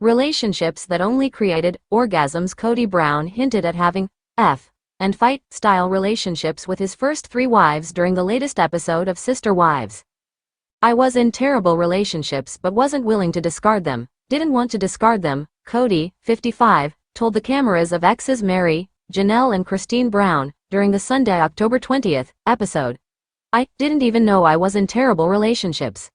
relationships that only created orgasms. Kody Brown hinted at having and fight-style relationships with his first 3 wives during the latest episode of Sister Wives. "I was in terrible relationships but wasn't willing to discard them, didn't want to discard them," Kody, 55, told the cameras of exes Mary, Janelle and Christine Brown, during the Sunday, October 20th, episode. "I didn't even know I was in terrible relationships."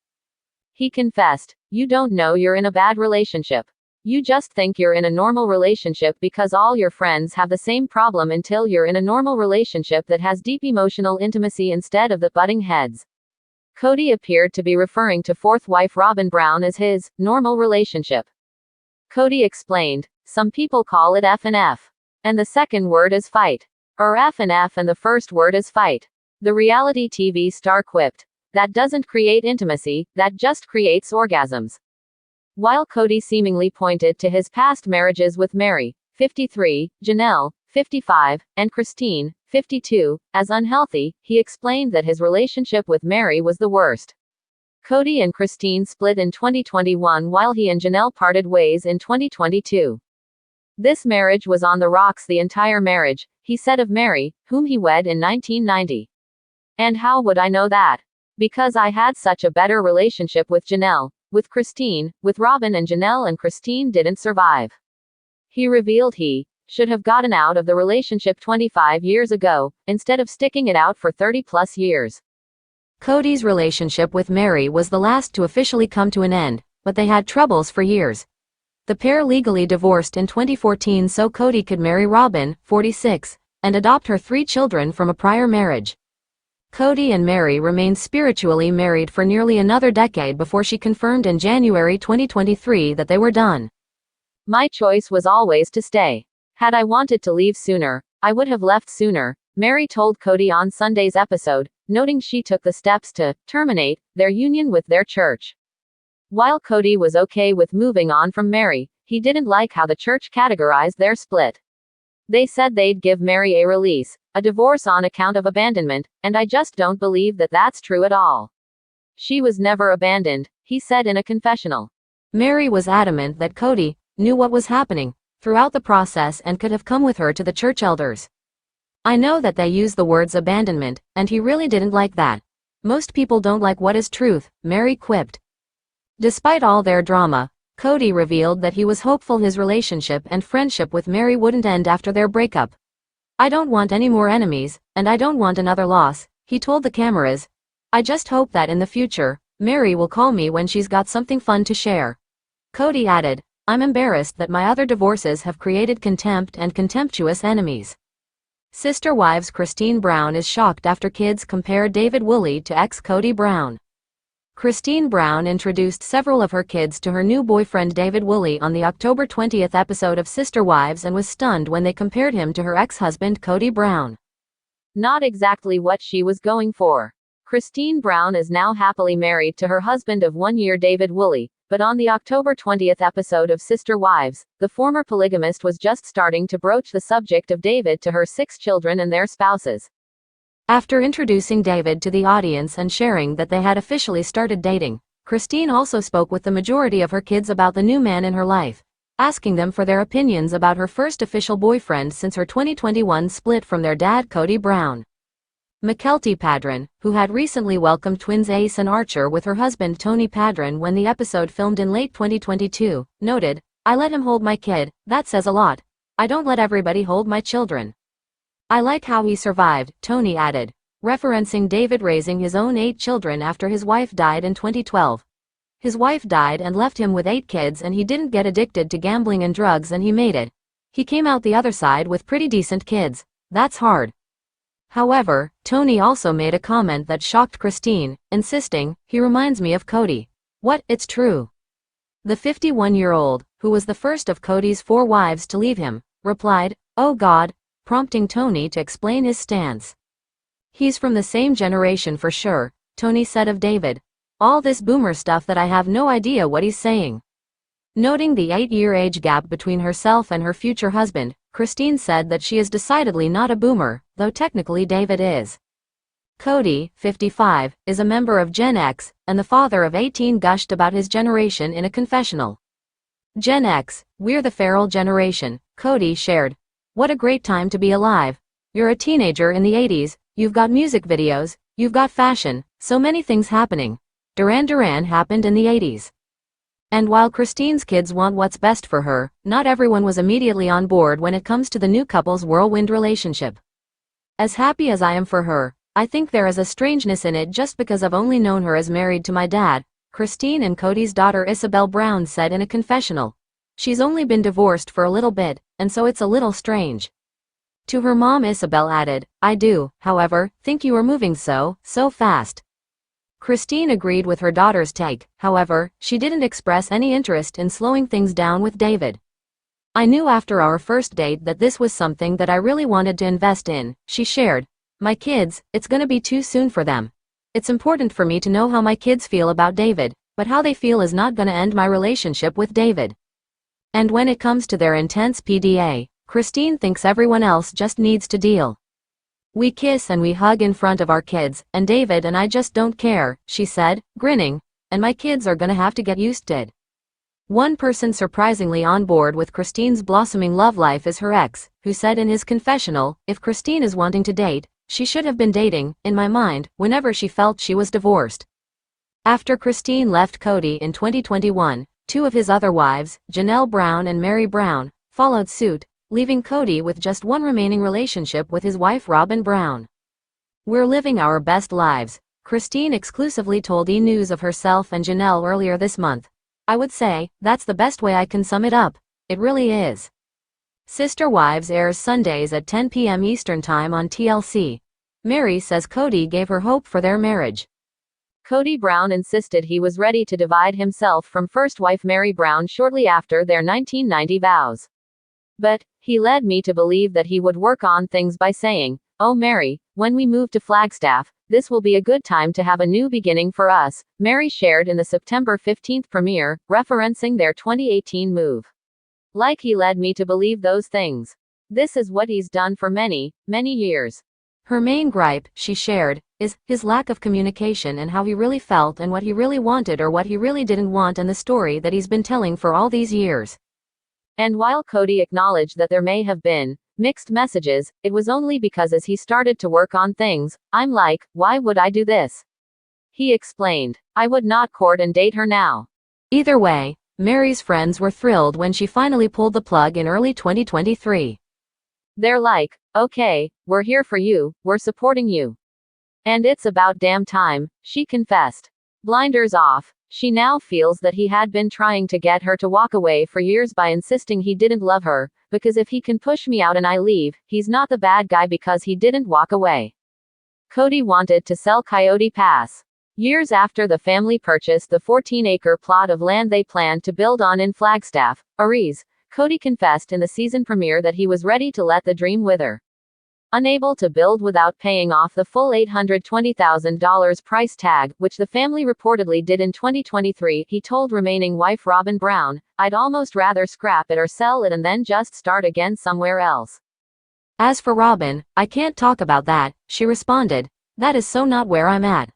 He confessed, "You don't know you're in a bad relationship. You just think you're in a normal relationship because all your friends have the same problem until you're in a normal relationship that has deep emotional intimacy instead of the butting heads." Kody appeared to be referring to fourth wife Robyn Brown as his normal relationship. Kody explained, "Some people call it F and F. And the second word is fight. Or F and F and the first word is fight." The reality TV star quipped, "That doesn't create intimacy, that just creates orgasms." While Kody seemingly pointed to his past marriages with Mary, 53, Janelle, 55, and Christine, 52, as unhealthy, he explained that his relationship with Mary was the worst. Kody and Christine split in 2021 while he and Janelle parted ways in 2022. "This marriage was on the rocks the entire marriage," he said of Mary, whom he wed in 1990. "And how would I know that? Because I had such a better relationship with Janelle. With Christine, with Robyn and Janelle and Christine didn't survive." He revealed he should have gotten out of the relationship 25 years ago, instead of sticking it out for 30+ years. Kody's relationship with Mary was the last to officially come to an end, but they had troubles for years. The pair legally divorced in 2014 so Kody could marry Robyn, 46, and adopt her 3 children from a prior marriage. Kody and Mary remained spiritually married for nearly another decade before she confirmed in January 2023 that they were done. "My choice was always to stay. Had I wanted to leave sooner, I would have left sooner," Mary told Kody on Sunday's episode, noting she took the steps to terminate their union with their church. While Kody was okay with moving on from Mary, he didn't like how the church categorized their split. "They said they'd give Mary a release, a divorce on account of abandonment, and I just don't believe that that's true at all. She was never abandoned," he said in a confessional. Mary was adamant that Kody knew what was happening throughout the process and could have come with her to the church elders. "I know that they use the words abandonment, and he really didn't like that. Most people don't like what is truth," Mary quipped. Despite all their drama, Kody revealed that he was hopeful his relationship and friendship with Mary wouldn't end after their breakup. "I don't want any more enemies, and I don't want another loss," he told the cameras. "I just hope that in the future, Mary will call me when she's got something fun to share." Kody added, "I'm embarrassed that my other divorces have created contempt and contemptuous enemies." Sister Wives Christine Brown is shocked after kids compare David Woolley to ex-Kody Brown. Christine Brown introduced several of her kids to her new boyfriend David Woolley on the October 20th episode of Sister Wives and was stunned when they compared him to her ex-husband Kody Brown. Not exactly what she was going for. Christine Brown is now happily married to her husband of 1 year David Woolley, but on the October 20th episode of Sister Wives, the former polygamist was just starting to broach the subject of David to her 6 children and their spouses. After introducing David to the audience and sharing that they had officially started dating, Christine also spoke with the majority of her kids about the new man in her life, asking them for their opinions about her first official boyfriend since her 2021 split from their dad Kody Brown. Mykelti Padron, who had recently welcomed twins Ace and Archer with her husband Tony Padron when the episode filmed in late 2022, noted, "I let him hold my kid, that says a lot. I don't let everybody hold my children. I like how he survived," Tony added, referencing David raising his own 8 children after his wife died in 2012. His wife died and left him with 8 kids and he didn't get addicted to gambling and drugs and he made it. He came out the other side with pretty decent kids. That's hard. However, Tony also made a comment that shocked Christine, insisting, "He reminds me of Kody." "What, it's true." The 51-year-old, who was the first of Kody's 4 wives to leave him, replied, "Oh God," prompting Tony to explain his stance. "He's from the same generation for sure," Tony said of David. "All this boomer stuff that I have no idea what he's saying." Noting the 8-year age gap between herself and her future husband, Christine said that she is decidedly not a boomer, though technically David is. Kody, 55, is a member of Gen X, and the father of 18 gushed about his generation in a confessional. Gen X, we're the feral generation, Kody shared. What a great time to be alive. You're a teenager in the 80s, you've got music videos, you've got fashion, so many things happening. Duran Duran happened in the 80s. And while Christine's kids want what's best for her, not everyone was immediately on board when it comes to the new couple's whirlwind relationship. As happy as I am for her, I think there is a strangeness in it just because I've only known her as married to my dad, Christine and Kody's daughter Isabel Brown said in a confessional. She's only been divorced for a little bit, and so it's a little strange. To her mom, Isabel added, I do, however, think you are moving so fast. Christine agreed with her daughter's take, however, she didn't express any interest in slowing things down with David. I knew after our first date that this was something that I really wanted to invest in, she shared. My kids, it's gonna be too soon for them. It's important for me to know how my kids feel about David, but how they feel is not gonna end my relationship with David. And when it comes to their intense PDA, Christine thinks everyone else just needs to deal. We kiss and we hug in front of our kids, and David and I just don't care, she said, grinning, and my kids are gonna have to get used to it. One person surprisingly on board with Christine's blossoming love life is her ex, who said in his confessional, if Christine is wanting to date, she should have been dating, in my mind, whenever she felt she was divorced. After Christine left Kody in 2021, two of his other wives, Janelle Brown and Mary Brown, followed suit, leaving Kody with just one remaining relationship with his wife Robin Brown. We're living our best lives, Christine exclusively told E! News of herself and Janelle earlier this month. I would say, that's the best way I can sum it up. It really is. Sister Wives airs Sundays at 10 p.m. Eastern Time on TLC. Mary says Kody gave her hope for their marriage. Kody Brown insisted he was ready to divide himself from first wife Mary Brown shortly after their 1990 vows. But, he led me to believe that he would work on things by saying, oh Mary, when we move to Flagstaff, this will be a good time to have a new beginning for us, Mary shared in the September 15th premiere, referencing their 2018 move. Like he led me to believe those things. This is what he's done for many years. Her main gripe, she shared, is his lack of communication and how he really felt and what he really wanted or what he really didn't want and the story that he's been telling for all these years. And while Kody acknowledged that there may have been mixed messages, it was only because as he started to work on things, I'm like, why would I do this? He explained, I would not court and date her now. Either way, Mary's friends were thrilled when she finally pulled the plug in early 2023. They're like, okay, we're here for you, we're supporting you. And it's about damn time, she confessed. Blinders off. She now feels that he had been trying to get her to walk away for years by insisting he didn't love her, because if he can push me out and I leave, he's not the bad guy because he didn't walk away. Kody wanted to sell Coyote Pass. Years after the family purchased the 14-acre plot of land they planned to build on in Flagstaff, Aries, Kody confessed in the season premiere that he was ready to let the dream wither. Unable to build without paying off the full $820,000 price tag, which the family reportedly did in 2023, he told remaining wife Robin Brown, I'd almost rather scrap it or sell it and then just start again somewhere else. As for Robin, I can't talk about that, she responded. That is so not where I'm at.